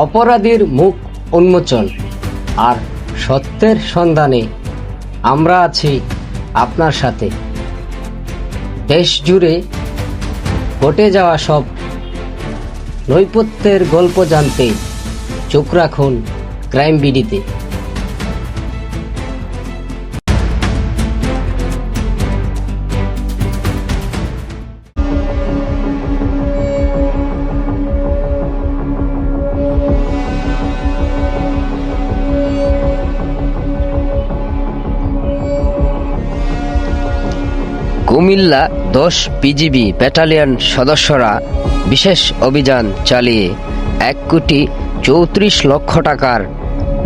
অপরাধীর মুখ উন্মোচন আর সত্যের সন্ধানে আমরা আছি আপনার সাথে। দেশ জুড়ে ঘটে যাওয়া সব নৈপথ্যের গল্প জানতে চোখ রাখুন ক্রাইম বিডিতে। কুমিল্লা 10 বিজিবি ব্যাটালিয়ন সদস্যরা বিশেষ অভিযান চালিয়ে 1,34,00,000 টাকার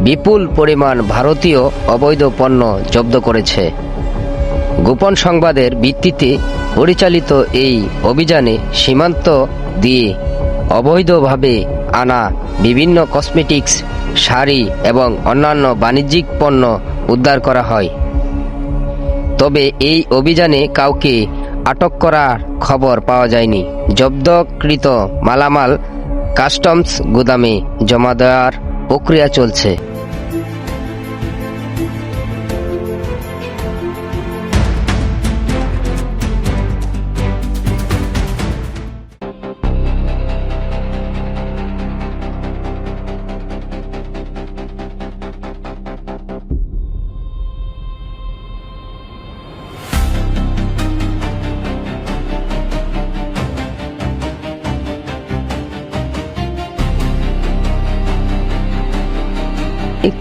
বিপুল পরিমাণ ভারতীয় অবৈধ পণ্য জব্দ করেছে। গোপন সংবাদের ভিত্তিতে পরিচালিত এই অভিযানে সীমান্ত দিয়ে অবৈধভাবে আনা বিভিন্ন কসমেটিক্স, শাড়ি এবং অন্যান্য বাণিজ্যিক পণ্য উদ্ধার করা হয়। তবে এই অভিযানে কাউকে আটক করার খবর পাওয়া যায়নি। জব্দকৃত মালামাল কাস্টমস গুদামে জমা দেওয়ার প্রক্রিয়া চলছে।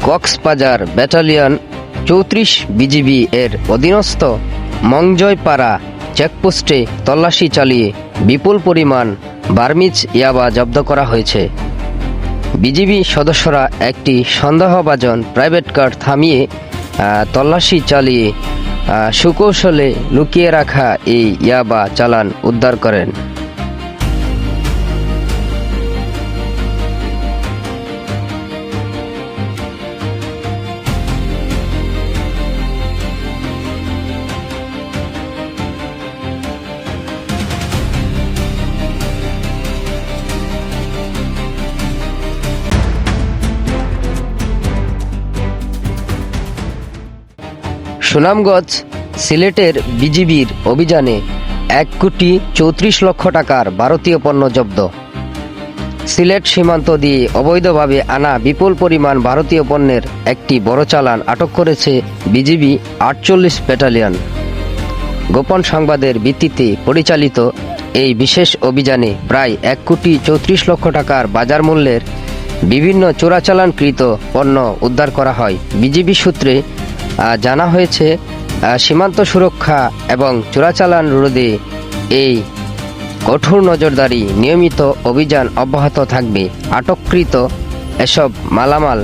কক্সবাজার ব্যাটালিয়ন 34 বিজিবি এর অধীনস্থ মংজয়পাড়া চেকপোস্টে তল্লাশি চালিয়ে বিপুল পরিমাণ বার্মিজ ইয়াবা জব্দ করা হয়েছে। বিজিবি সদস্যরা একটি সন্দেহভাজন প্রাইভেট কার থামিয়ে তল্লাশি চালিয়ে সুকৌশলে লুকিয়ে রাখা এই ইয়াবা চালান উদ্ধার করেন। সুনামগঞ্জ সিলেটের বিজিবির অভিযানে 1,34,00,000 টাকার ভারতীয় পণ্য জব্দ। সিলেট সীমান্ত দিয়ে অবৈধভাবে আনা বিপুল পরিমাণ ভারতীয় পণ্যের একটি বড় চালান আটক করেছে বিজিবি 48 ব্যাটালিয়ন। গোপন সংবাদের ভিত্তিতে পরিচালিত এই বিশেষ অভিযানে প্রায় 1,34,00,000 টাকার বাজার মূল্যের বিভিন্ন চোরাচালানকৃত পণ্য উদ্ধার করা হয়। বিজিবি সূত্রে জানা হয়েছে, সীমান্ত সুরক্ষা এবং চোরাচালান রোধে এই কঠোর নজরদারি নিয়মিত অভিযান অব্যাহত থাকবে। আটককৃত এসব মালামাল